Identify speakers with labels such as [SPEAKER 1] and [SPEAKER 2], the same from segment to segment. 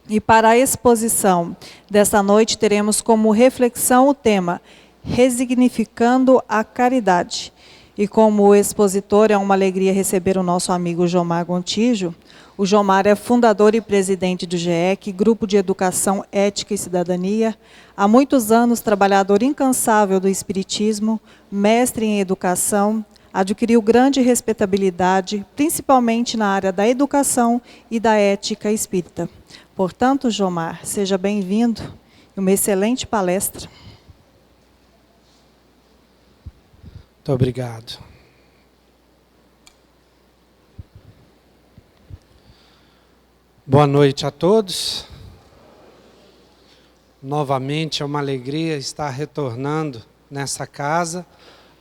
[SPEAKER 1] E para a exposição desta noite, teremos como reflexão o tema Resignificando a Caridade. E como expositor, é uma alegria receber o nosso amigo Jomar Gontijo. O Jomar é fundador e presidente do GEC, Grupo de Educação, Ética e Cidadania. Há muitos anos, trabalhador incansável do Espiritismo, mestre em educação, adquiriu grande respeitabilidade, principalmente na área da educação e da ética espírita. Portanto, Jomar, seja bem-vindo. Uma excelente palestra.
[SPEAKER 2] Muito obrigado. Boa noite a todos. Novamente é uma alegria estar retornando nessa casa,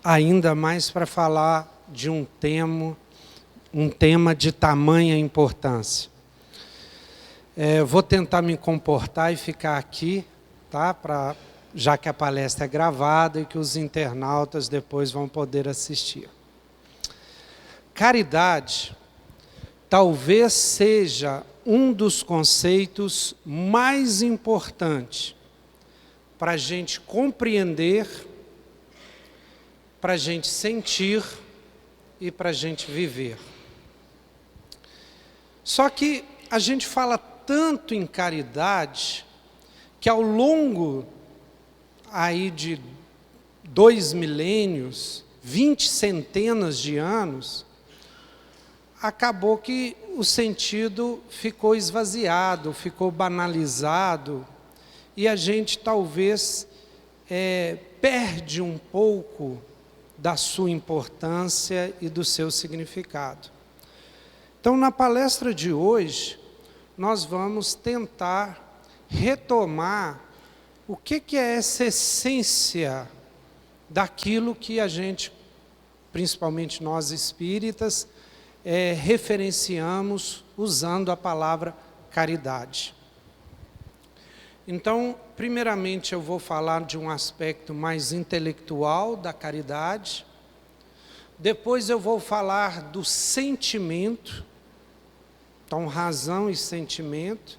[SPEAKER 2] ainda mais para falar de um tema de tamanha importância. Vou tentar me comportar e ficar aqui, tá? Já que a palestra é gravada e que os internautas depois vão poder assistir. Caridade talvez seja um dos conceitos mais importantes para a gente compreender, para a gente sentir e para a gente viver. Só que a gente fala tanto em caridade que ao longo aí de 2 milênios, 20 centenas de anos, acabou que o sentido ficou esvaziado, ficou banalizado, e a gente talvez perde um pouco da sua importância e do seu significado. Então, na palestra de hoje, nós vamos tentar retomar o que é essa essência daquilo que a gente, principalmente nós espíritas, referenciamos usando a palavra caridade. Então, primeiramente eu vou falar de um aspecto mais intelectual da caridade, depois eu vou falar do sentimento, então razão e sentimento,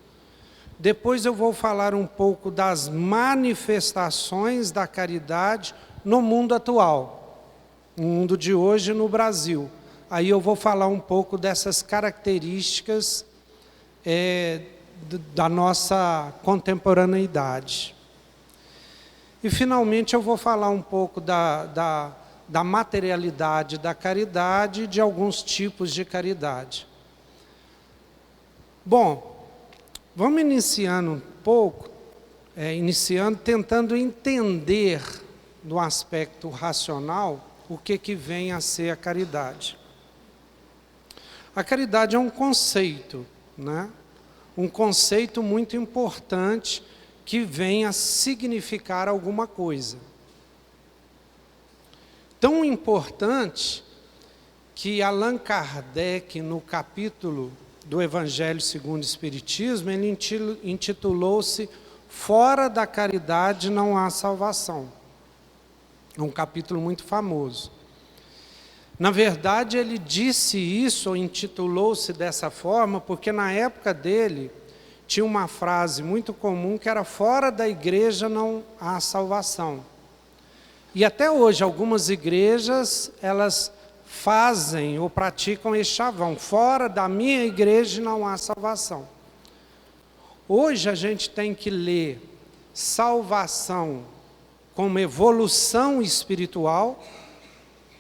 [SPEAKER 2] depois eu vou falar um pouco das manifestações da caridade no mundo atual, no mundo de hoje no Brasil. Aí eu vou falar um pouco dessas características da nossa contemporaneidade. E finalmente eu vou falar um pouco da materialidade da caridade e de alguns tipos de caridade. Bom, vamos iniciando um pouco, tentando entender no aspecto racional o que vem a ser a caridade. A caridade é um conceito, né? Um conceito muito importante que vem a significar alguma coisa. Tão importante que Allan Kardec, no capítulo do Evangelho segundo o Espiritismo, ele intitulou-se Fora da Caridade não há salvação. É um capítulo muito famoso. Na verdade, ele disse isso, ou intitulou-se dessa forma, porque na época dele tinha uma frase muito comum que era fora da igreja não há salvação. E até hoje algumas igrejas, elas fazem ou praticam este chavão, fora da minha igreja não há salvação. Hoje a gente tem que ler salvação como evolução espiritual,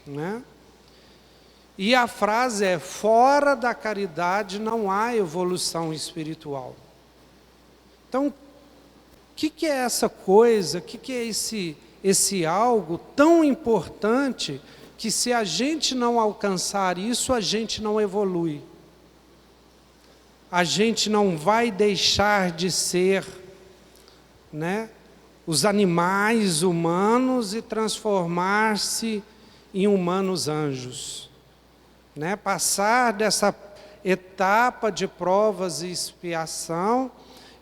[SPEAKER 2] né? E a frase é, fora da caridade não há evolução espiritual. Então, o que é essa coisa, o que é esse algo tão importante que se a gente não alcançar isso, a gente não evolui. A gente não vai deixar de ser, né, os animais humanos e transformar-se em humanos anjos. Né? Passar dessa etapa de provas e expiação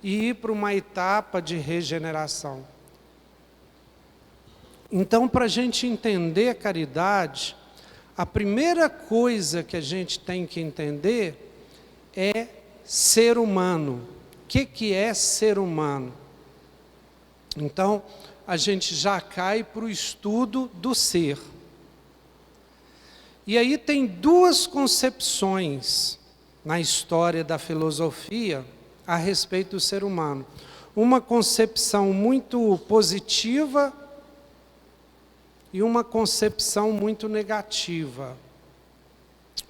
[SPEAKER 2] e ir para uma etapa de regeneração. Então, para a gente entender a caridade, a primeira coisa que a gente tem que entender é ser humano, que é ser humano. Então, a gente já cai para o estudo do ser. E aí tem duas concepções na história da filosofia a respeito do ser humano. Uma concepção muito positiva e uma concepção muito negativa.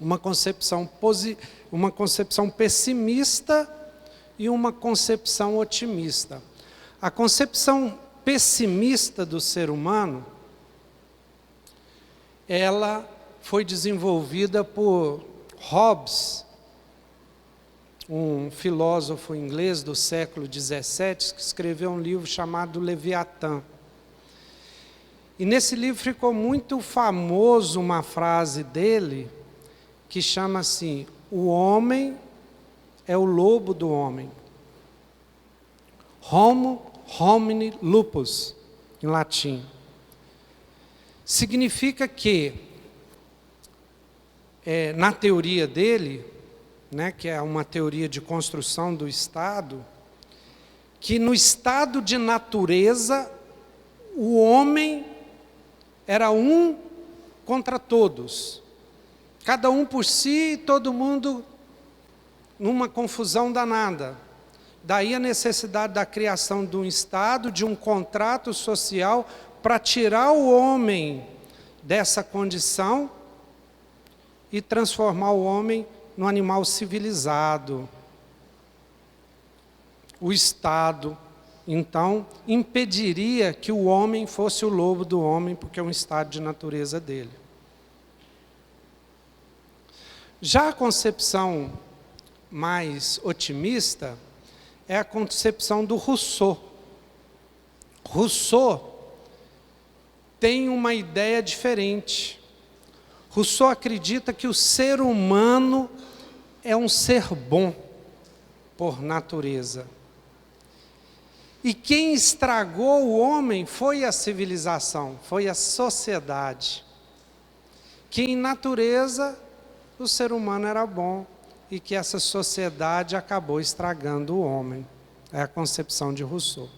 [SPEAKER 2] Uma concepção pessimista e uma concepção otimista. A concepção pessimista do ser humano, ela foi desenvolvida por Hobbes, um filósofo inglês do século XVII, que escreveu um livro chamado Leviatã. E nesse livro ficou muito famoso uma frase dele, que chama assim: o homem é o lobo do homem. Homo homini lupus, em latim. Significa que, na teoria dele, que é uma teoria de construção do Estado, que no estado de natureza, o homem era um contra todos. Cada um por si, todo mundo numa confusão danada. Daí a necessidade da criação de um Estado, de um contrato social, para tirar o homem dessa condição e transformar o homem num animal civilizado. O Estado, então, impediria que o homem fosse o lobo do homem, porque é um estado de natureza dele. Já a concepção mais otimista é a concepção do Rousseau. Rousseau tem uma ideia diferente. Rousseau acredita que o ser humano é um ser bom por natureza. E quem estragou o homem foi a civilização, foi a sociedade. Que em natureza o ser humano era bom e que essa sociedade acabou estragando o homem. É a concepção de Rousseau.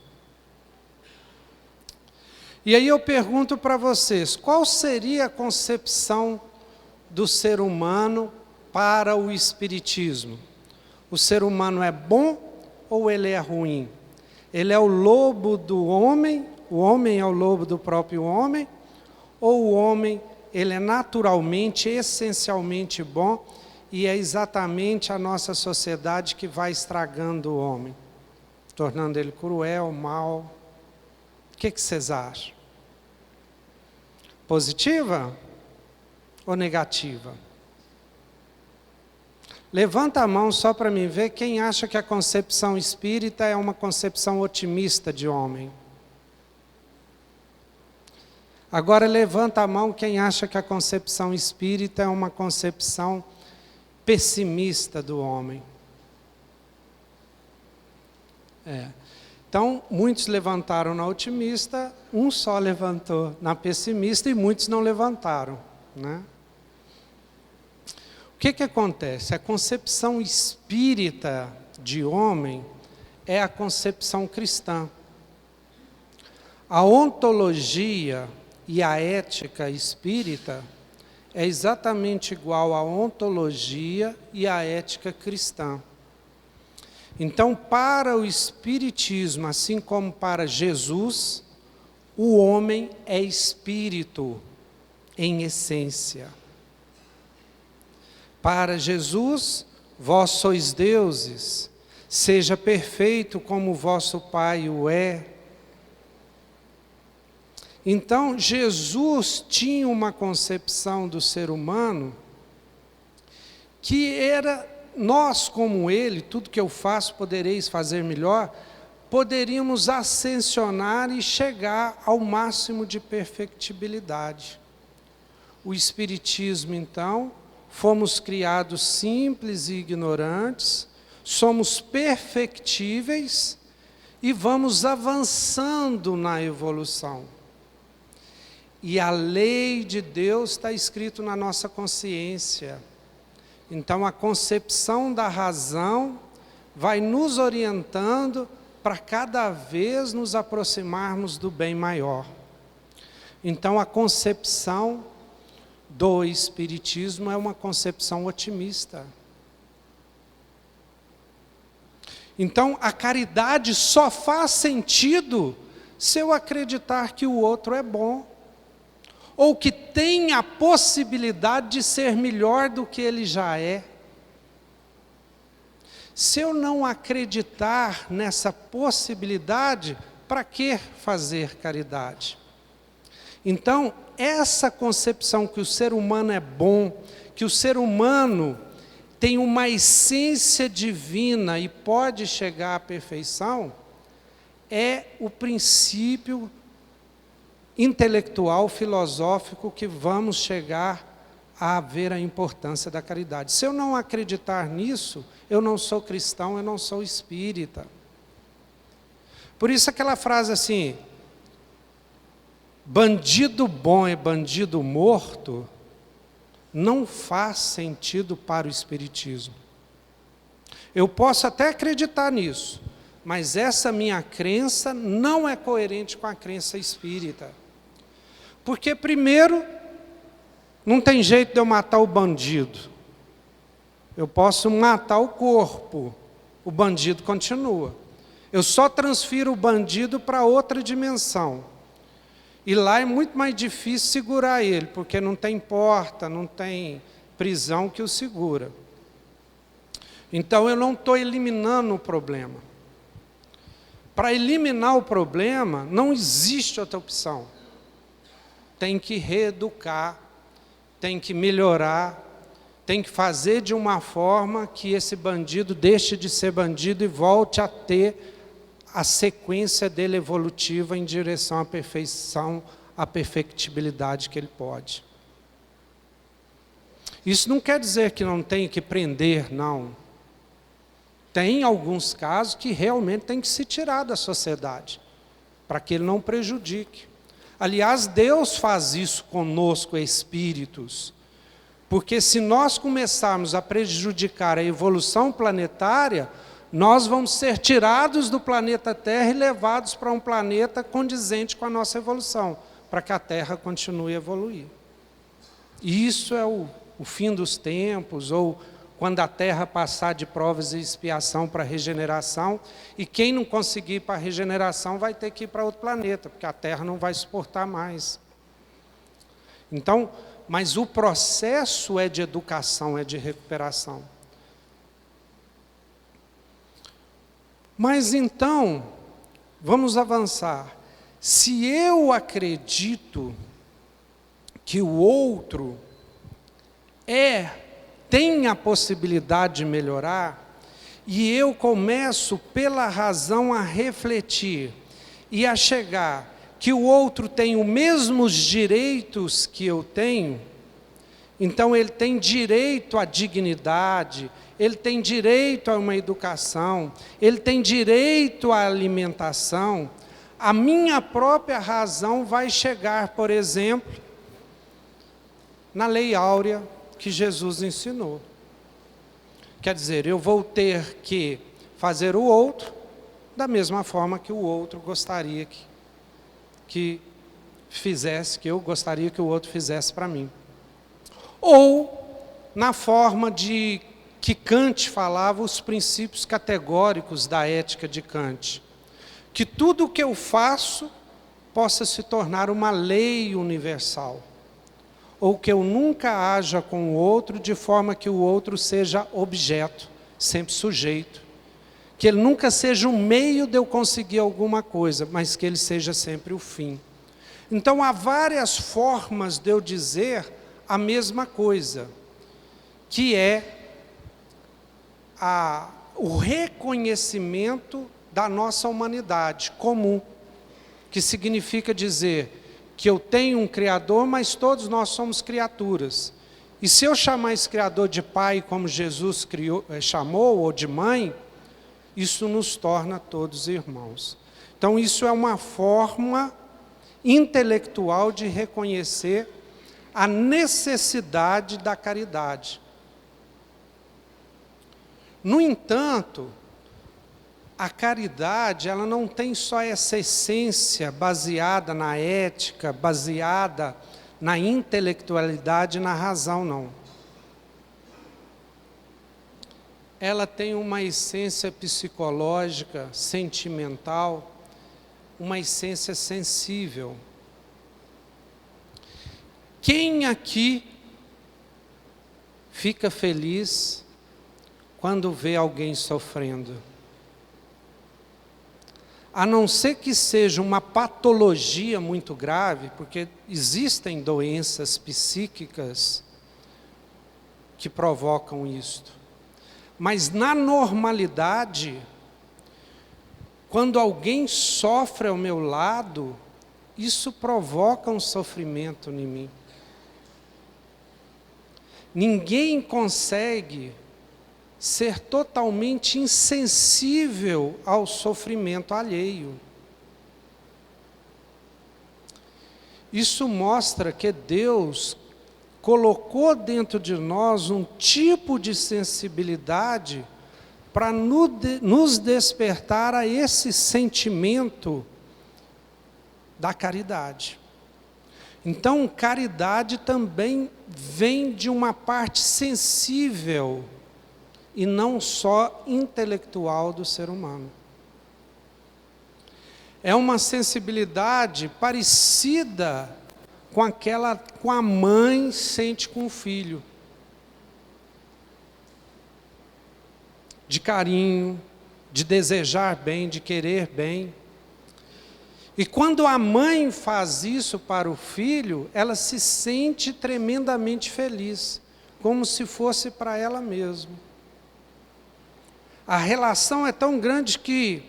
[SPEAKER 2] E aí eu pergunto para vocês, qual seria a concepção do ser humano para o Espiritismo? O ser humano é bom ou ele é ruim? Ele é o lobo do homem, o homem é o lobo do próprio homem, ou o homem, ele é naturalmente, essencialmente bom, e é exatamente a nossa sociedade que vai estragando o homem, tornando ele cruel, mau? O que vocês acham? Positiva ou negativa? Levanta a mão só para mim ver quem acha que a concepção espírita é uma concepção otimista de homem. Agora levanta a mão quem acha que a concepção espírita é uma concepção pessimista do homem. Então, muitos levantaram na otimista, um só levantou na pessimista e muitos não levantaram, né? O que acontece? A concepção espírita de homem é a concepção cristã. A ontologia e a ética espírita é exatamente igual à ontologia e à ética cristã. Então, para o Espiritismo, assim como para Jesus, o homem é espírito em essência. Para Jesus, vós sois deuses, seja perfeito como vosso Pai o é. Então, Jesus tinha uma concepção do ser humano que era, nós como ele, tudo que eu faço podereis fazer melhor, poderíamos ascensionar e chegar ao máximo de perfectibilidade. O Espiritismo, então, fomos criados simples e ignorantes, somos perfectíveis e vamos avançando na evolução. E a lei de Deus está escrito na nossa consciência. Então a concepção da razão vai nos orientando para cada vez nos aproximarmos do bem maior. Então, a concepção do Espiritismo é uma concepção otimista. Então, a caridade só faz sentido se eu acreditar que o outro é bom, ou que tem a possibilidade de ser melhor do que ele já é. Se eu não acreditar nessa possibilidade, para que fazer caridade? Então, essa concepção que o ser humano é bom, que o ser humano tem uma essência divina e pode chegar à perfeição, é o princípio intelectual, filosófico, que vamos chegar a ver a importância da caridade. Se eu não acreditar nisso, eu não sou cristão, eu não sou espírita. Por isso aquela frase assim, bandido bom é bandido morto, não faz sentido para o Espiritismo. Eu posso até acreditar nisso, mas essa minha crença não é coerente com a crença espírita. Porque, primeiro, não tem jeito de eu matar o bandido. Eu posso matar o corpo, o bandido continua. Eu só transfiro o bandido para outra dimensão. E lá é muito mais difícil segurar ele, porque não tem porta, não tem prisão que o segura. Então eu não estou eliminando o problema. Para eliminar o problema, não existe outra opção. Tem que reeducar, tem que melhorar, tem que fazer de uma forma que esse bandido deixe de ser bandido e volte a ter a sequência dele evolutiva em direção à perfeição, à perfectibilidade que ele pode. Isso não quer dizer que não tem que prender, não. Tem alguns casos que realmente tem que se tirar da sociedade, para que ele não prejudique. Aliás, Deus faz isso conosco, espíritos, porque se nós começarmos a prejudicar a evolução planetária, nós vamos ser tirados do planeta Terra e levados para um planeta condizente com a nossa evolução, para que a Terra continue a evoluir. E isso é o fim dos tempos, ou quando a Terra passar de provas e expiação para regeneração, e quem não conseguir ir para a regeneração vai ter que ir para outro planeta, porque a Terra não vai suportar mais. Então, mas o processo é de educação, é de recuperação. Mas então, vamos avançar. Se eu acredito que o outro tem a possibilidade de melhorar, e eu começo pela razão a refletir e a chegar que o outro tem os mesmos direitos que eu tenho, então ele tem direito à dignidade, ele tem direito a uma educação, ele tem direito à alimentação, a minha própria razão vai chegar, por exemplo, na lei áurea que Jesus ensinou. Quer dizer, eu vou ter que fazer o outro da mesma forma que o outro gostaria que fizesse, que eu gostaria que o outro fizesse para mim. Ou na forma de que Kant falava, os princípios categóricos da ética de Kant. Que tudo o que eu faço possa se tornar uma lei universal. Ou que eu nunca haja com o outro de forma que o outro seja objeto, sempre sujeito. Que ele nunca seja um meio de eu conseguir alguma coisa, mas que ele seja sempre o fim. Então há várias formas de eu dizer a mesma coisa, que é o reconhecimento da nossa humanidade comum, que significa dizer que eu tenho um Criador, mas todos nós somos criaturas. E se eu chamar esse Criador de Pai, como Jesus chamou, ou de Mãe, isso nos torna todos irmãos. Então isso é uma forma intelectual de reconhecer a necessidade da caridade. No entanto, a caridade, ela não tem só essa essência baseada na ética, baseada na intelectualidade, na razão, não. Ela tem uma essência psicológica, sentimental, uma essência sensível. Quem aqui fica feliz quando vê alguém sofrendo? A não ser que seja uma patologia muito grave, porque existem doenças psíquicas que provocam isto. Mas na normalidade, quando alguém sofre ao meu lado, isso provoca um sofrimento em mim. Ninguém consegue ser totalmente insensível ao sofrimento alheio. Isso mostra que Deus colocou dentro de nós um tipo de sensibilidade para nos despertar a esse sentimento da caridade. Então, caridade também vem de uma parte sensível e não só intelectual do ser humano. É uma sensibilidade parecida com a mãe sente com o filho. De carinho, de desejar bem, de querer bem. E quando a mãe faz isso para o filho, ela se sente tremendamente feliz, como se fosse para ela mesma. A relação é tão grande que,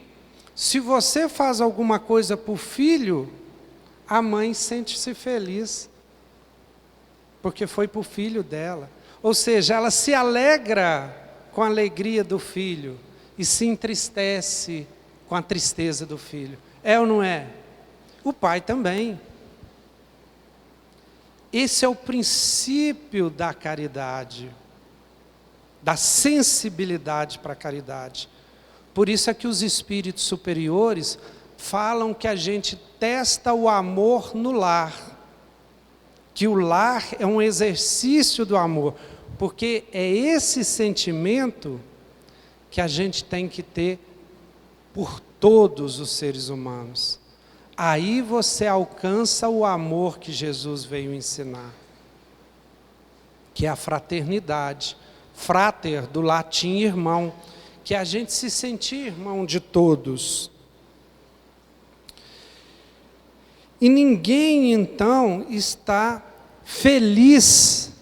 [SPEAKER 2] se você faz alguma coisa para o filho, a mãe sente-se feliz, porque foi para o filho dela. Ou seja, ela se alegra com a alegria do filho e se entristece com a tristeza do filho. É ou não é? O pai também. Esse é o princípio da caridade, da sensibilidade para a caridade. Por isso é que os espíritos superiores falam que a gente testa o amor no lar, que o lar é um exercício do amor, porque é esse sentimento que a gente tem que ter por todos os seres humanos. Aí você alcança o amor que Jesus veio ensinar, que é a fraternidade. Frater, do latim irmão, que é a gente se sentir irmão de todos. E ninguém, então, está feliz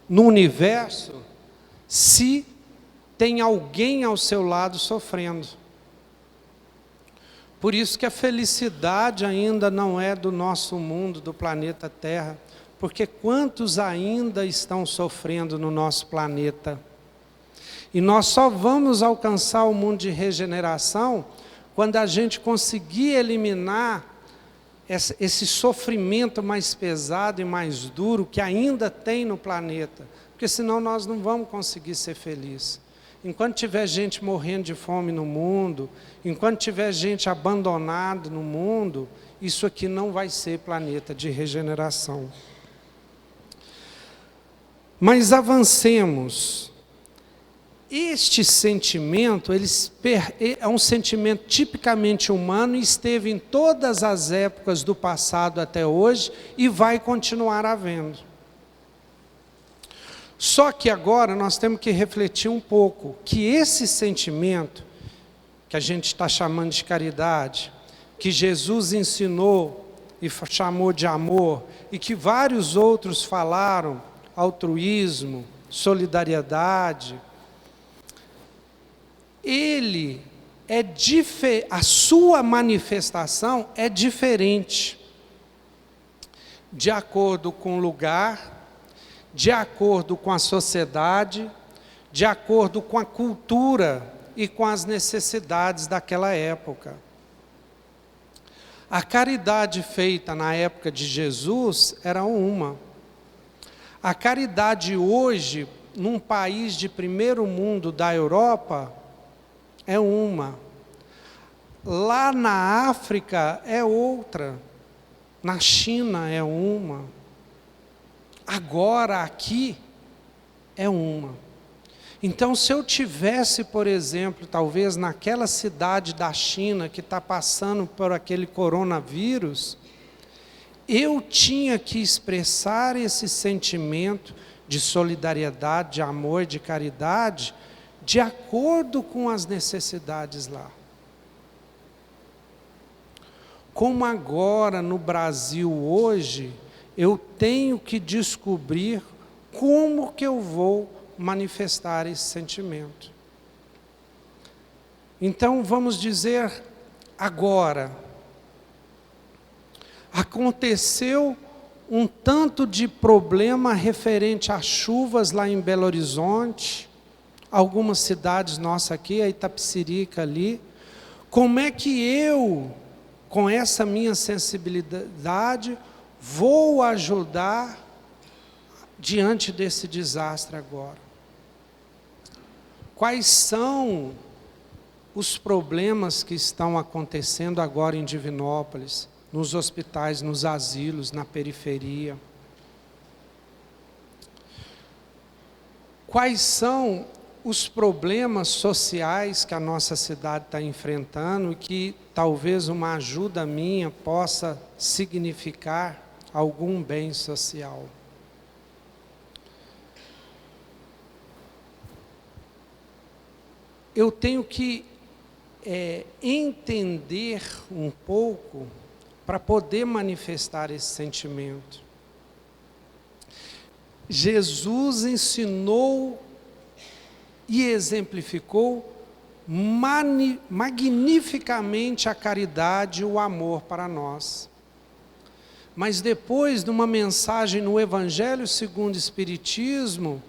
[SPEAKER 2] no universo se tem alguém ao seu lado sofrendo. Por isso que a felicidade ainda não é do nosso mundo, do planeta Terra, porque quantos ainda estão sofrendo no nosso planeta? E nós só vamos alcançar o mundo de regeneração quando a gente conseguir eliminar esse sofrimento mais pesado e mais duro que ainda tem no planeta, porque senão nós não vamos conseguir ser felizes. Enquanto tiver gente morrendo de fome no mundo, enquanto tiver gente abandonada no mundo, isso aqui não vai ser planeta de regeneração. Mas avancemos. Este sentimento, é um sentimento tipicamente humano e esteve em todas as épocas do passado até hoje e vai continuar havendo. Só que agora nós temos que refletir um pouco que esse sentimento, que a gente está chamando de caridade, que Jesus ensinou e chamou de amor, e que vários outros falaram, altruísmo, solidariedade, a sua manifestação é diferente, de acordo com o lugar, de acordo com a sociedade, de acordo com a cultura e com as necessidades daquela época. A caridade feita na época de Jesus era uma. A caridade hoje, num país de primeiro mundo da Europa, é uma. lá na África é outra, na China é uma, agora aqui é uma. Então, se eu tivesse, por exemplo, talvez naquela cidade da China que está passando por aquele coronavírus, eu tinha que expressar esse sentimento de solidariedade, de amor, de caridade, de acordo com as necessidades lá. Como agora no Brasil hoje, eu tenho que descobrir como que eu vou manifestar esse sentimento. Então vamos dizer agora, aconteceu um tanto de problema referente às chuvas lá em Belo Horizonte, algumas cidades nossas aqui, a Itapecerica ali. Como é que eu, com essa minha sensibilidade, vou ajudar diante desse desastre agora? Quais são os problemas que estão acontecendo agora em Divinópolis, nos hospitais, nos asilos, na periferia? Quais são os problemas sociais que a nossa cidade está enfrentando e que talvez uma ajuda minha possa significar algum bem social? Eu tenho que entender um pouco para poder manifestar esse sentimento. Jesus ensinou e exemplificou magnificamente a caridade e o amor para nós. Mas depois de uma mensagem no Evangelho segundo o Espiritismo,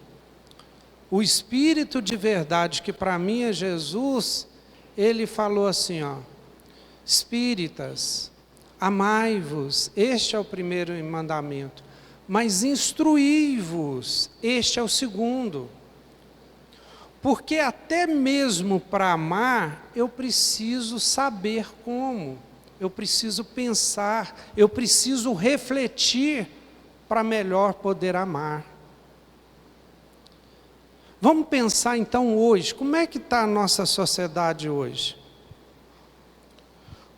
[SPEAKER 2] o Espírito de verdade, que para mim é Jesus, ele falou assim, ó: espíritas, amai-vos, este é o primeiro mandamento, mas instruí-vos, este é o segundo. Porque até mesmo para amar, eu preciso saber como, eu preciso pensar, eu preciso refletir para melhor poder amar. Vamos pensar então hoje, como é que está a nossa sociedade hoje?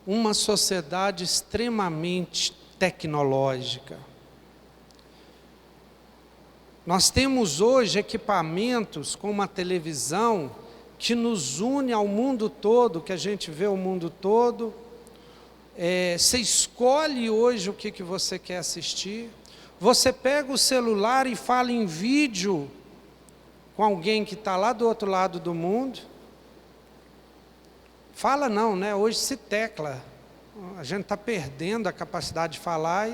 [SPEAKER 2] Uma sociedade extremamente tecnológica. Nós temos hoje equipamentos como a televisão que nos une ao mundo todo, que a gente vê o mundo todo. Você escolhe hoje o que você quer assistir. Você pega o celular e fala em vídeo com alguém que está lá do outro lado do mundo. Fala não, né? Hoje se tecla. A gente está perdendo a capacidade de falar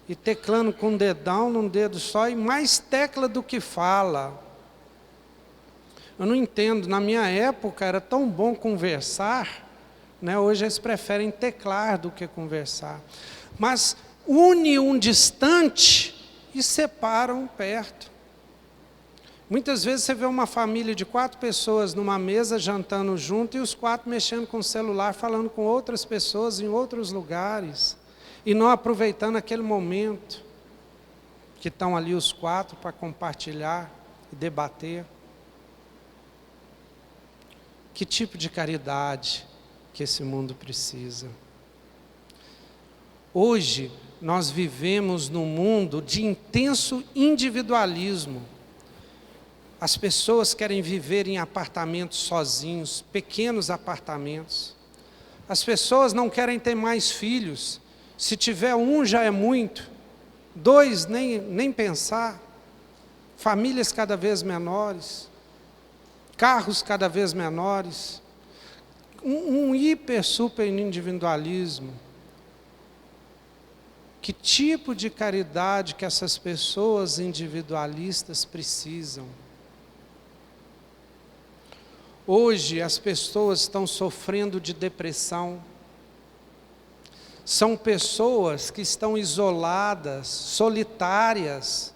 [SPEAKER 2] e teclando com um dedão, num dedo só, e mais tecla do que fala. Eu não entendo, na minha época era tão bom conversar, né? Hoje eles preferem teclar do que conversar. Mas une um distante e separa um perto. Muitas vezes você vê uma família de 4 pessoas numa mesa jantando junto e os 4 mexendo com o celular, falando com outras pessoas em outros lugares e não aproveitando aquele momento que estão ali os 4 para compartilhar e debater. Que tipo de caridade que esse mundo precisa? Hoje nós vivemos num mundo de intenso individualismo. As pessoas querem viver em apartamentos sozinhos, pequenos apartamentos. As pessoas não querem ter mais filhos. Se tiver um já é muito. 2 nem pensar. Famílias cada vez menores. Carros cada vez menores. Um hiper, super individualismo. Que tipo de caridade que essas pessoas individualistas precisam? Hoje as pessoas estão sofrendo de depressão. São pessoas que estão isoladas, solitárias.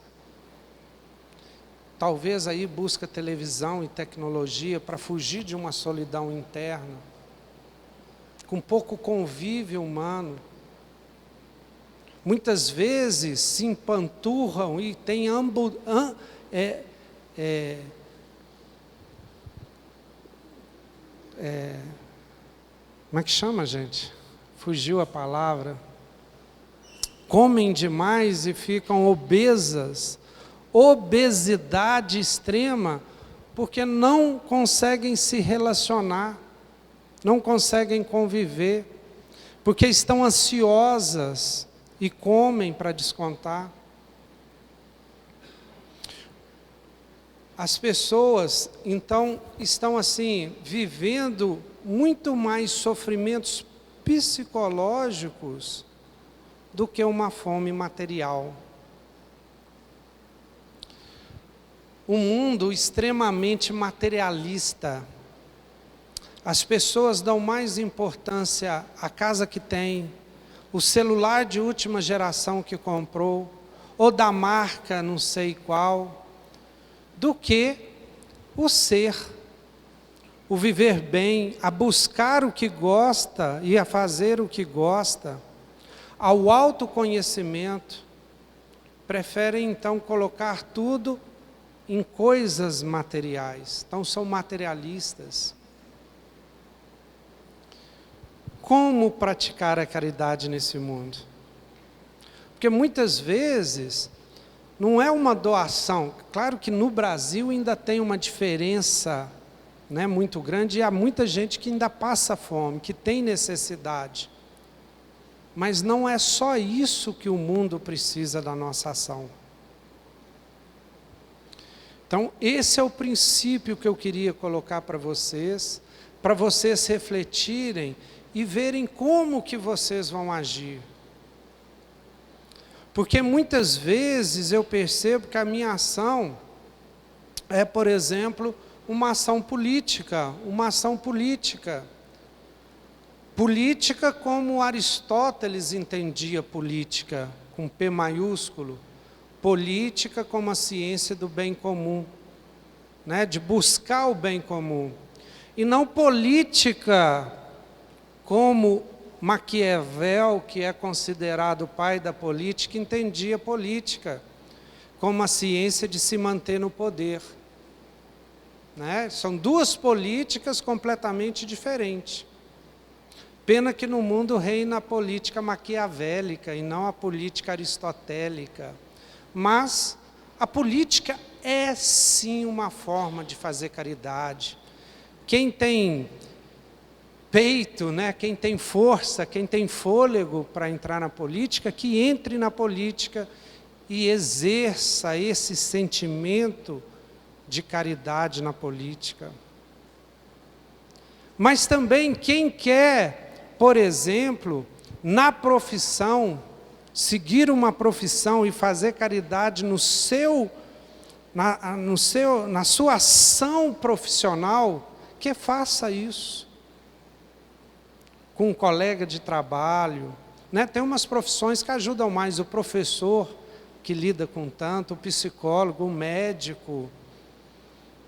[SPEAKER 2] Talvez aí busca televisão e tecnologia para fugir de uma solidão interna. com pouco convívio humano. Muitas vezes se empanturram e têm como é que chama, gente? Fugiu a palavra. Comem demais e ficam obesas, obesidade extrema, porque não conseguem se relacionar, não conseguem conviver, porque estão ansiosas e comem para descontar. As pessoas, então, estão assim, vivendo muito mais sofrimentos psicológicos do que uma fome material. Um mundo extremamente materialista. As pessoas dão mais importância à casa que tem, o celular de última geração que comprou, ou da marca não sei qual, do que o ser, o viver bem, a buscar o que gosta e a fazer o que gosta, ao autoconhecimento. Preferem então colocar tudo em coisas materiais, então são materialistas. Como praticar a caridade nesse mundo? Porque muitas vezes não é uma doação. Claro que no Brasil ainda tem uma diferença, né, muito grande, e há muita gente que ainda passa fome, que tem necessidade. Mas não é só isso que o mundo precisa da nossa ação. Então, esse é o princípio que eu queria colocar para vocês refletirem e verem como que vocês vão agir. Porque muitas vezes eu percebo que a minha ação é, por exemplo, uma ação política. Política como Aristóteles entendia política, com P maiúsculo. Política como a ciência do bem comum, né? De buscar o bem comum. E não política como Maquiavel, que é considerado o pai da política, entendia política como a ciência de se manter no poder. Né? São duas políticas completamente diferentes. Pena que no mundo reina a política maquiavélica e não a política aristotélica. Mas a política é sim uma forma de fazer caridade. Quem tem peito, né? Quem tem força, quem tem fôlego para entrar na política, que entre na política e exerça esse sentimento de caridade na política. Mas também quem quer, por exemplo, na profissão, seguir uma profissão e fazer caridade na sua ação profissional, que faça isso. Com um colega de trabalho, né? Tem umas profissões que ajudam mais, o professor que lida com tanto, o psicólogo, o médico,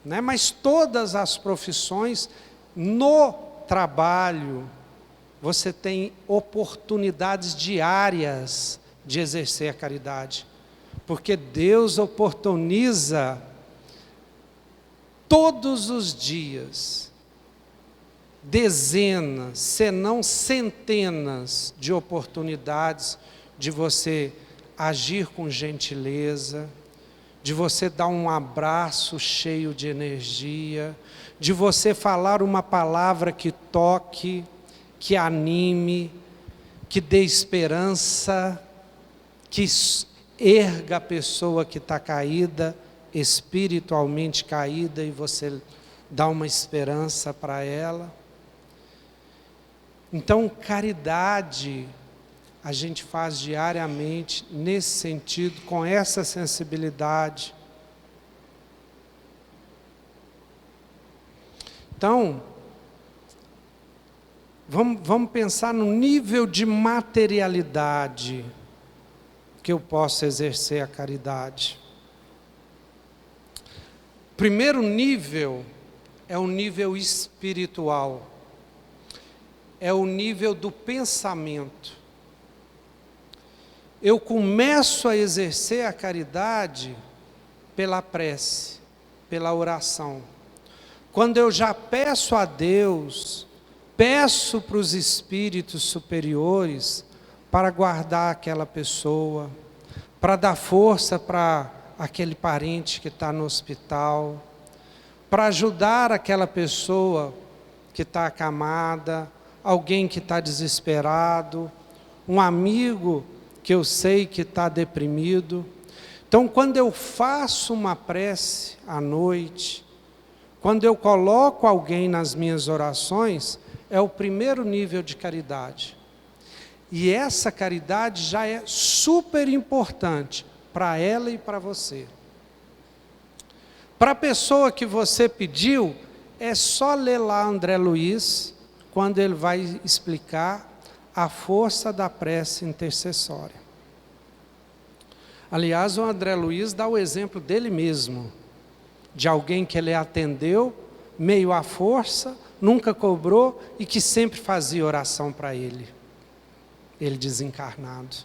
[SPEAKER 2] né? Mas todas as profissões, no trabalho, você tem oportunidades diárias de exercer a caridade, porque Deus oportuniza todos os dias dezenas, se não centenas de oportunidades de você agir com gentileza, de você dar um abraço cheio de energia, de você falar uma palavra que toque, que anime, que dê esperança, que erga a pessoa que está caída, espiritualmente caída, e você dá uma esperança para ela. Então, caridade a gente faz diariamente nesse sentido, com essa sensibilidade. Então, vamos pensar no nível de materialidade que eu posso exercer a caridade. Primeiro nível é o nível espiritual. é o nível do pensamento. Eu começo a exercer a caridade pela prece, pela oração. Quando eu já peço a Deus, peço para os espíritos superiores para guardar aquela pessoa, para dar força para aquele parente que está no hospital, para ajudar aquela pessoa que está acamada, alguém que está desesperado, um amigo que eu sei que está deprimido. Então, quando eu faço uma prece à noite, quando eu coloco alguém nas minhas orações, é o primeiro nível de caridade. E essa caridade já é super importante para ela e para você. Para a pessoa que você pediu, é só ler lá André Luiz, quando ele vai explicar a força da prece intercessória. Aliás, o André Luiz dá o exemplo dele mesmo, de alguém que ele atendeu, meio à força, nunca cobrou e que sempre fazia oração para ele desencarnado.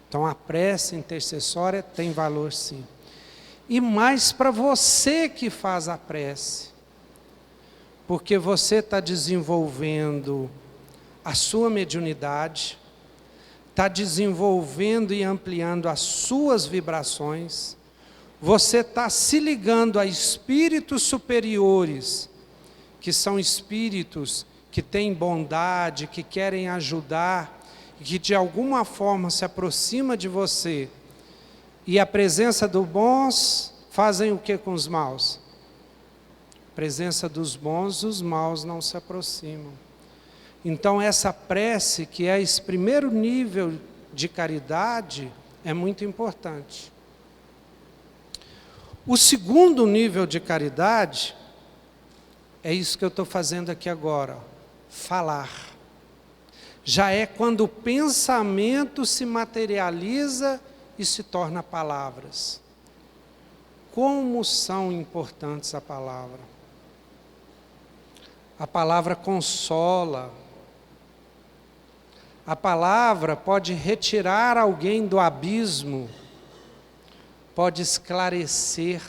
[SPEAKER 2] Então a prece intercessória tem valor sim. E mais para você que faz a prece, porque você está desenvolvendo a sua mediunidade, está desenvolvendo e ampliando as suas vibrações, você está se ligando a espíritos superiores, que são espíritos que têm bondade, que querem ajudar, que de alguma forma se aproxima de você, e a presença dos bons fazem o que com os maus? A presença dos bons, os maus não se aproximam. Então essa prece, que é esse primeiro nível de caridade, é muito importante. O segundo nível de caridade, é isso que eu estou fazendo aqui agora, falar. Já é quando o pensamento se materializa e se torna palavras. Como são importantes a palavra. A palavra consola. A palavra pode retirar alguém do abismo, pode esclarecer,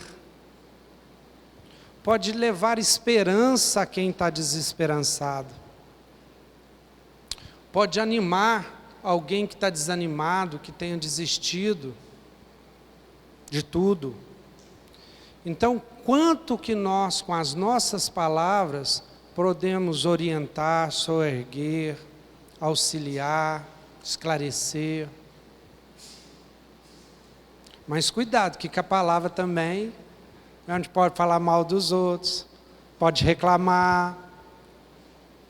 [SPEAKER 2] pode levar esperança a quem está desesperançado, pode animar alguém que está desanimado, que tenha desistido de tudo. Então, quanto que nós, com as nossas palavras, podemos orientar, soerguer, auxiliar, esclarecer. Mas cuidado, que a palavra também, a gente pode falar mal dos outros, pode reclamar,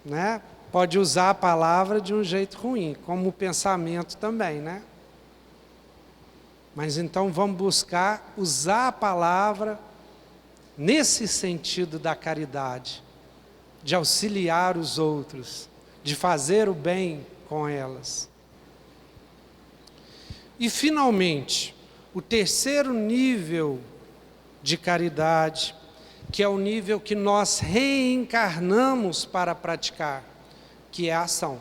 [SPEAKER 2] né? Pode usar a palavra de um jeito ruim, como o pensamento também, né? Mas então vamos buscar usar a palavra nesse sentido da caridade, de auxiliar os outros, de fazer o bem com elas. E finalmente, o terceiro nível de caridade, que é o nível que nós reencarnamos para praticar, que é a ação,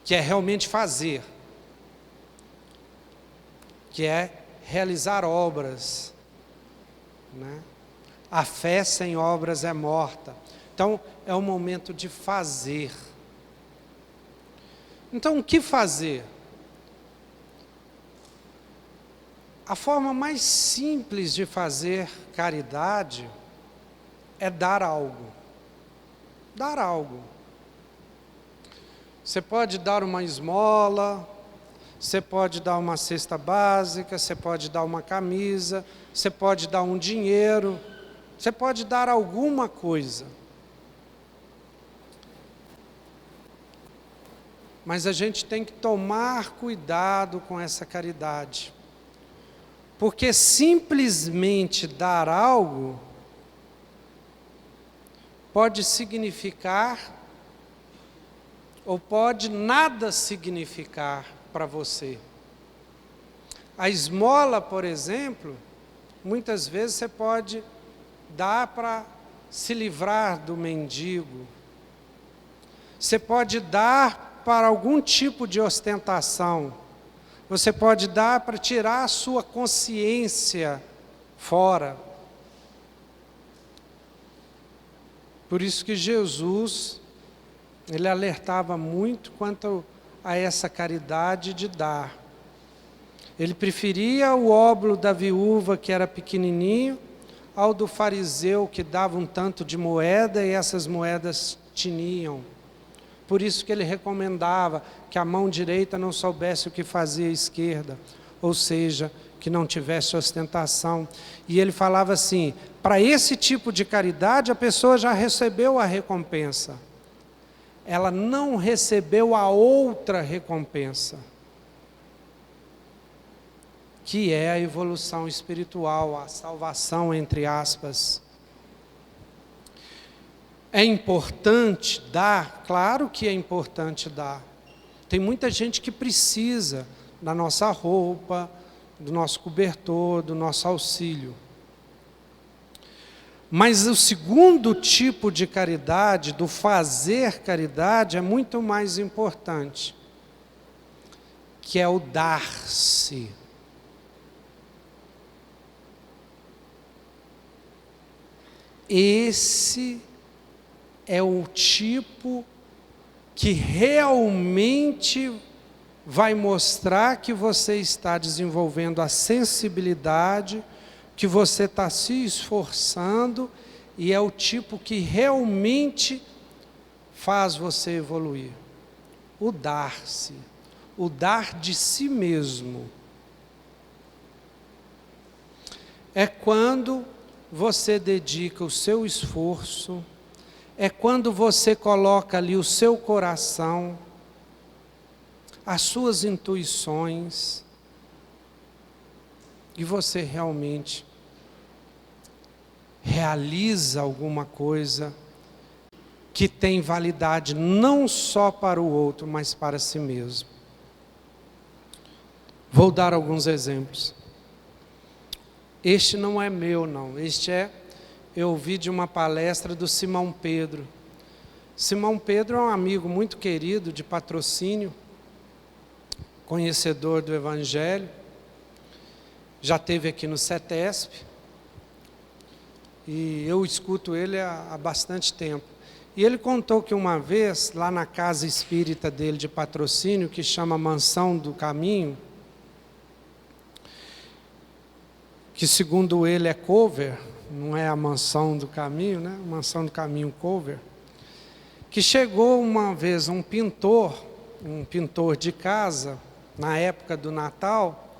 [SPEAKER 2] que é realmente fazer, que é realizar obras, né? A fé sem obras é morta. Então, é o momento de fazer. Então, o que fazer? A forma mais simples de fazer caridade é dar algo. Dar algo. Você pode dar uma esmola, você pode dar uma cesta básica, você pode dar uma camisa, você pode dar um dinheiro, você pode dar alguma coisa. Mas a gente tem que tomar cuidado com essa caridade. Porque simplesmente dar algo pode significar ou pode nada significar para você. A esmola, por exemplo, muitas vezes você pode dar para se livrar do mendigo. Você pode dar para algum tipo de ostentação. Você pode dar para tirar a sua consciência fora. Por isso que Jesus, ele alertava muito quanto a essa caridade de dar. Ele preferia o óbolo da viúva, que era pequenininho, ao do fariseu, que dava um tanto de moeda e essas moedas tiniam. Por isso que ele recomendava que a mão direita não soubesse o que fazia a esquerda, ou seja, que não tivesse ostentação. E ele falava assim, para esse tipo de caridade a pessoa já recebeu a recompensa. Ela não recebeu a outra recompensa, que é a evolução espiritual, a salvação, entre aspas. É importante dar? Claro que é importante dar. Tem muita gente que precisa da nossa roupa, do nosso cobertor, do nosso auxílio. Mas o segundo tipo de caridade, do fazer caridade, é muito mais importante, que é o dar-se. Esse é o tipo que realmente vai mostrar que você está desenvolvendo a sensibilidade, que você está se esforçando, e é o tipo que realmente faz você evoluir. O dar-se, o dar de si mesmo. É quando você dedica o seu esforço, é quando você coloca ali o seu coração, as suas intuições, e você realmente realiza alguma coisa que tem validade não só para o outro, mas para si mesmo. Vou dar alguns exemplos. Este não é meu, não. Eu ouvi de uma palestra do Simão Pedro. Simão Pedro é um amigo muito querido de Patrocínio, conhecedor do Evangelho, já esteve aqui no CETESP, e eu escuto ele há bastante tempo. E ele contou que uma vez, lá na casa espírita dele de Patrocínio, que chama Mansão do Caminho, que segundo ele é cover, não é a Mansão do Caminho, né? Mansão do Caminho cover, que chegou uma vez um pintor de casa, na época do Natal,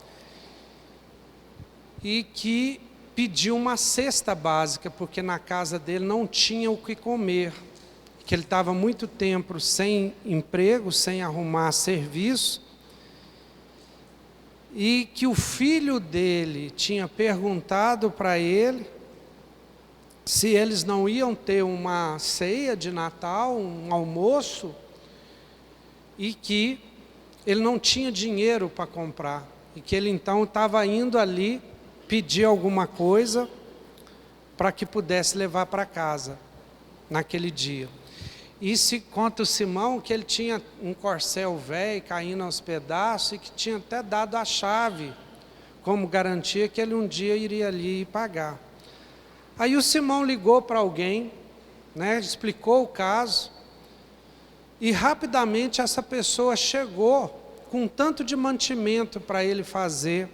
[SPEAKER 2] e que pediu uma cesta básica, porque na casa dele não tinha o que comer, que ele estava muito tempo sem emprego, sem arrumar serviço, e que o filho dele tinha perguntado para ele se eles não iam ter uma ceia de Natal, um almoço, e que ele não tinha dinheiro para comprar, e que ele então estava indo ali pedir alguma coisa para que pudesse levar para casa naquele dia. E se conta o Simão que ele tinha um corcel velho caindo aos pedaços e que tinha até dado a chave como garantia que ele um dia iria ali pagar. Aí o Simão ligou para alguém, né, explicou o caso, e rapidamente essa pessoa chegou com um tanto de mantimento para ele fazer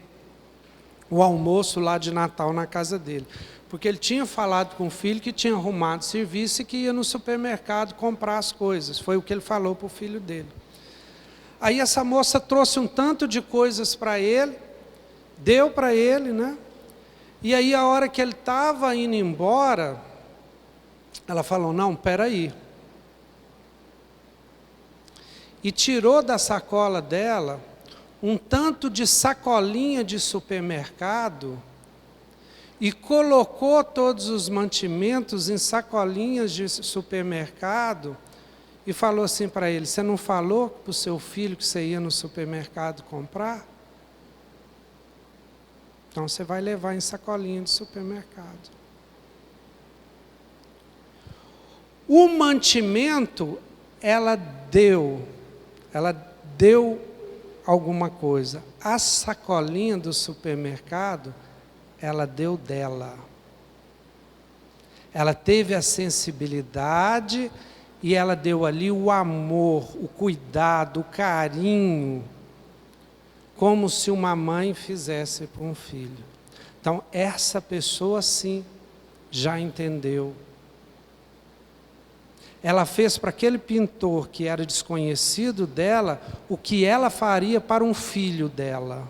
[SPEAKER 2] o almoço lá de Natal na casa dele. Porque ele tinha falado com o filho que tinha arrumado serviço e que ia no supermercado comprar as coisas. Foi o que ele falou para o filho dele. Aí essa moça trouxe um tanto de coisas para ele, deu para ele, né? E aí a hora que ele estava indo embora, ela falou, não, peraí. E tirou da sacola dela um tanto de sacolinha de supermercado e colocou todos os mantimentos em sacolinhas de supermercado e falou assim para ele, você não falou para o seu filho que você ia no supermercado comprar? Então você vai levar em sacolinha de supermercado. O mantimento ela deu alguma coisa. A sacolinha do supermercado, ela deu dela. Ela teve a sensibilidade e ela deu ali o amor, o cuidado, o carinho, como se uma mãe fizesse para um filho. Então, essa pessoa sim, já entendeu. Ela fez para aquele pintor que era desconhecido dela, o que ela faria para um filho dela.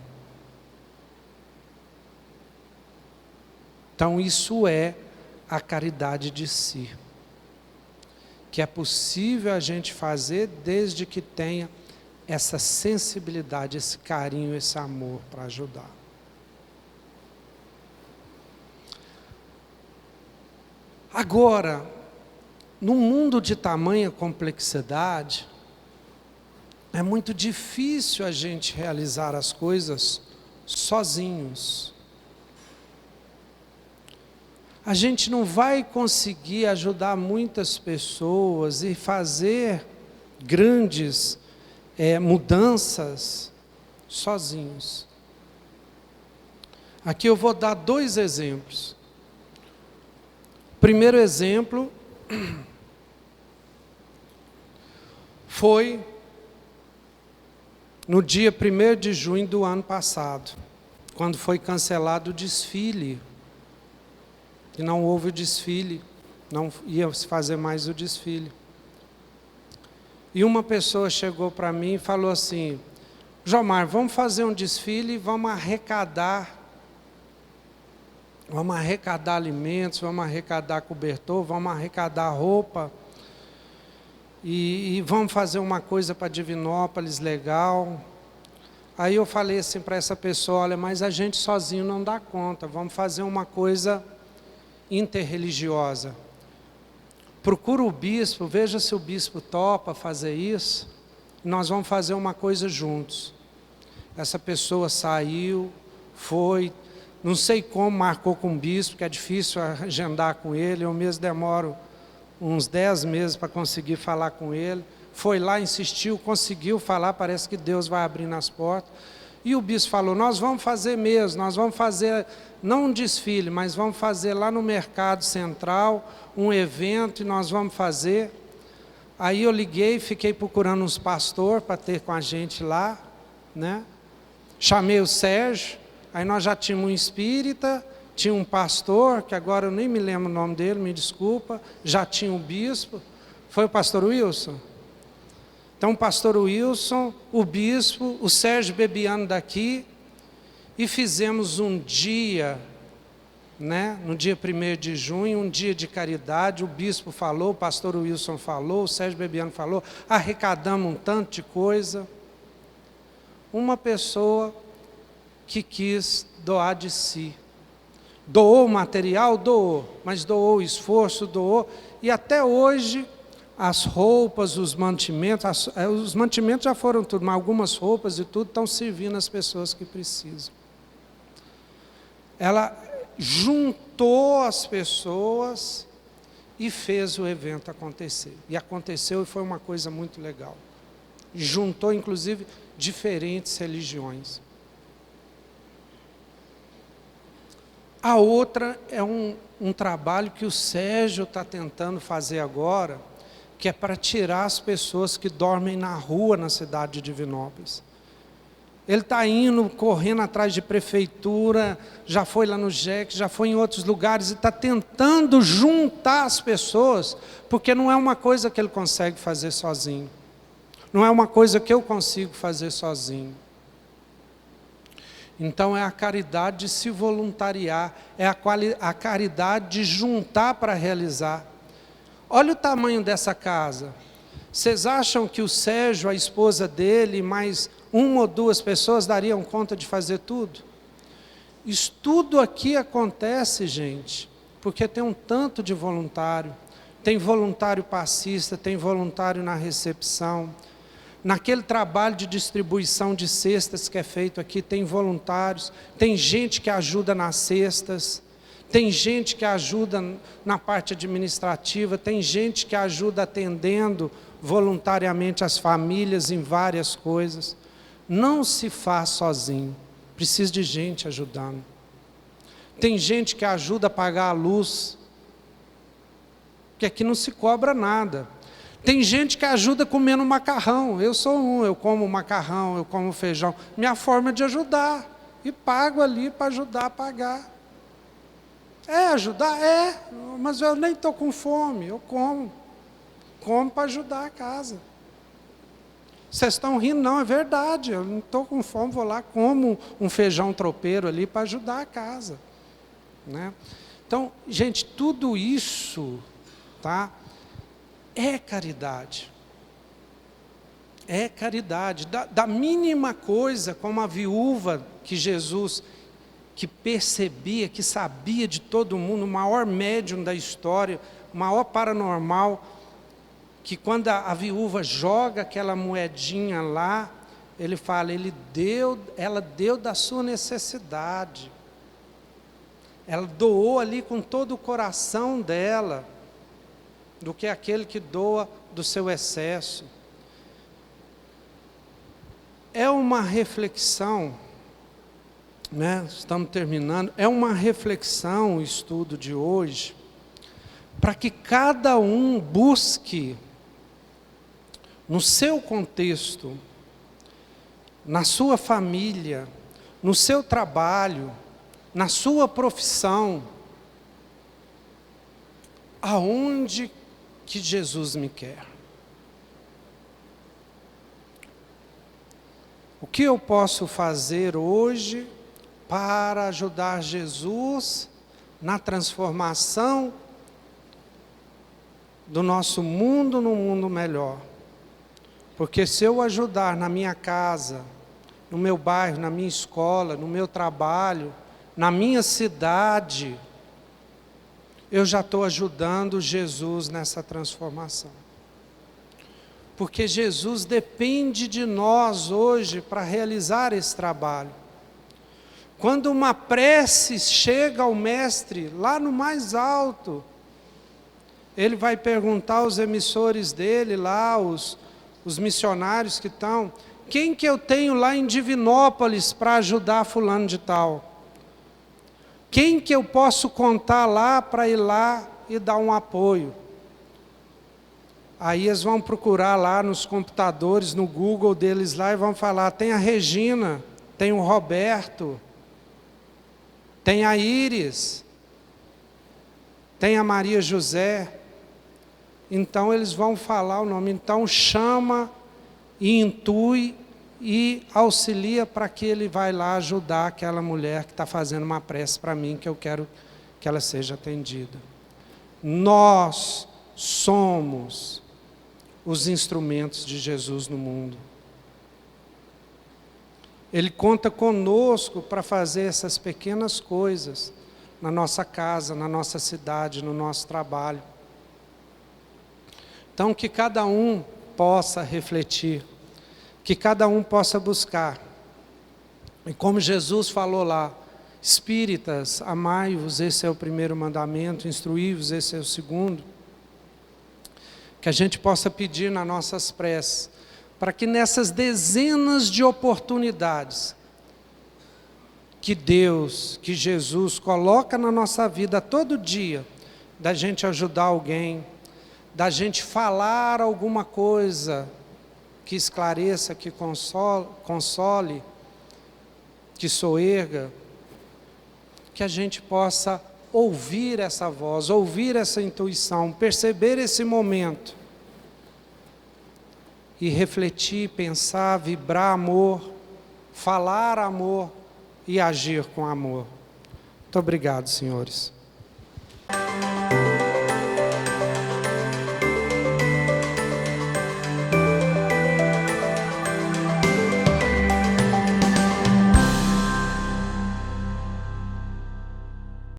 [SPEAKER 2] Então, isso é a caridade de si, que é possível a gente fazer desde que tenha essa sensibilidade, esse carinho, esse amor para ajudar. Agora, num mundo de tamanha complexidade, é muito difícil a gente realizar as coisas sozinhos. A gente não vai conseguir ajudar muitas pessoas e fazer grandes mudanças sozinhos. Aqui eu vou dar 2 exemplos. O primeiro exemplo foi no dia 1º de junho do ano passado, quando foi cancelado o desfile. E não houve o desfile, não ia se fazer mais o desfile. E uma pessoa chegou para mim e falou assim: Jomar, vamos fazer um desfile e vamos arrecadar alimentos, vamos arrecadar cobertor, vamos arrecadar roupa, e vamos fazer uma coisa para Divinópolis legal. Aí eu falei assim para essa pessoa: olha, mas a gente sozinho não dá conta, vamos fazer uma coisa interreligiosa. Procura o bispo, veja se o bispo topa fazer isso, nós vamos fazer uma coisa juntos. Essa pessoa saiu, foi, não sei como, marcou com o bispo, que é difícil agendar com ele, eu mesmo demoro uns 10 meses para conseguir falar com ele. Foi lá, insistiu, conseguiu falar, parece que Deus vai abrindo as portas. E o bispo falou: nós vamos fazer mesmo, nós vamos fazer, não um desfile, mas vamos fazer lá no Mercado Central, um evento, e nós vamos fazer. Aí eu liguei, fiquei procurando uns pastores para ter com a gente lá, né? Chamei o Sérgio, aí nós já tínhamos um espírita, tinha um pastor, que agora eu nem me lembro o nome dele, me desculpa, já tinha um bispo. Foi o pastor Wilson? Então, o pastor Wilson, o bispo, o Sérgio Bebiano daqui, e fizemos um dia, né, no dia 1º de junho, um dia de caridade. O bispo falou, o pastor Wilson falou, o Sérgio Bebiano falou, arrecadamos um tanto de coisa. Uma pessoa que quis doar de si. Doou o material? Doou, mas doou o esforço, doou, e até hoje as roupas, os mantimentos já foram tudo, mas algumas roupas e tudo estão servindo as pessoas que precisam. Ela juntou as pessoas e fez o evento acontecer. E aconteceu, e foi uma coisa muito legal. Juntou, inclusive, diferentes religiões. A outra é um trabalho que o Sérgio está tentando fazer agora, que é para tirar as pessoas que dormem na rua na cidade de Divinópolis. Ele está indo, correndo atrás de prefeitura, já foi lá no JEC, já foi em outros lugares, e está tentando juntar as pessoas, porque não é uma coisa que ele consegue fazer sozinho. Não é uma coisa que eu consigo fazer sozinho. Então é a caridade de se voluntariar, é a caridade de juntar para realizar. Olha o tamanho dessa casa. Vocês acham que o Sérgio, a esposa dele, mais 1 ou 2 pessoas dariam conta de fazer tudo? Isso tudo aqui acontece, gente, porque tem um tanto de voluntário. Tem voluntário passista, tem voluntário na recepção. Naquele trabalho de distribuição de cestas que é feito aqui, tem voluntários, tem gente que ajuda nas cestas, tem gente que ajuda na parte administrativa, tem gente que ajuda atendendo voluntariamente as famílias em várias coisas. Não se faz sozinho, precisa de gente ajudando. Tem gente que ajuda a pagar a luz, porque aqui não se cobra nada. Tem gente que ajuda comendo macarrão. Eu sou eu como macarrão, eu como feijão. Minha forma de ajudar. E pago ali para ajudar a pagar. É ajudar? É. Mas eu nem estou com fome, eu como. Como para ajudar a casa. Vocês estão rindo? Não, é verdade. Eu não estou com fome, vou lá, como um feijão tropeiro ali para ajudar a casa. Né? Então, gente, tudo isso, tá? É caridade. É caridade. Da mínima coisa, como a viúva que Jesus, que percebia, que sabia de todo mundo, o maior médium da história, o maior paranormal, que quando a viúva joga aquela moedinha lá, ele fala, ela deu da sua necessidade. Ela doou ali com todo o coração dela, do que aquele que doa do seu excesso. É uma reflexão, né? Estamos terminando, é uma reflexão o estudo de hoje, para que cada um busque, no seu contexto, na sua família, no seu trabalho, na sua profissão, aonde que Jesus me quer? O que eu posso fazer hoje para ajudar Jesus na transformação do nosso mundo num mundo melhor? Porque se eu ajudar na minha casa, no meu bairro, na minha escola, no meu trabalho, na minha cidade, eu já estou ajudando Jesus nessa transformação. Porque Jesus depende de nós hoje para realizar esse trabalho. Quando uma prece chega ao Mestre, lá no mais alto, ele vai perguntar aos emissores dele, lá, os missionários que estão, quem que eu tenho lá em Divinópolis para ajudar fulano de tal? Quem que eu posso contar lá para ir lá e dar um apoio? Aí eles vão procurar lá nos computadores, no Google deles lá, e vão falar, tem a Regina, tem o Roberto, tem a Íris, tem a Maria José. Então eles vão falar o nome. Então chama e intui e auxilia para que ele vai lá ajudar aquela mulher que está fazendo uma prece para mim, que eu quero que ela seja atendida. Nós somos os instrumentos de Jesus no mundo. Ele conta conosco para fazer essas pequenas coisas na nossa casa, na nossa cidade, no nosso trabalho. Então, que cada um possa refletir, que cada um possa buscar. E como Jesus falou lá, espíritas, amai-vos, esse é o primeiro mandamento, instruí-vos, esse é o segundo. Que a gente possa pedir nas nossas preces, para que nessas dezenas de oportunidades que Deus, que Jesus coloca na nossa vida todo dia, da gente ajudar alguém, da gente falar alguma coisa que esclareça, que console, que soerga, que a gente possa ouvir essa voz, ouvir essa intuição, perceber esse momento e refletir, pensar, vibrar amor, falar amor e agir com amor. Muito obrigado, senhores.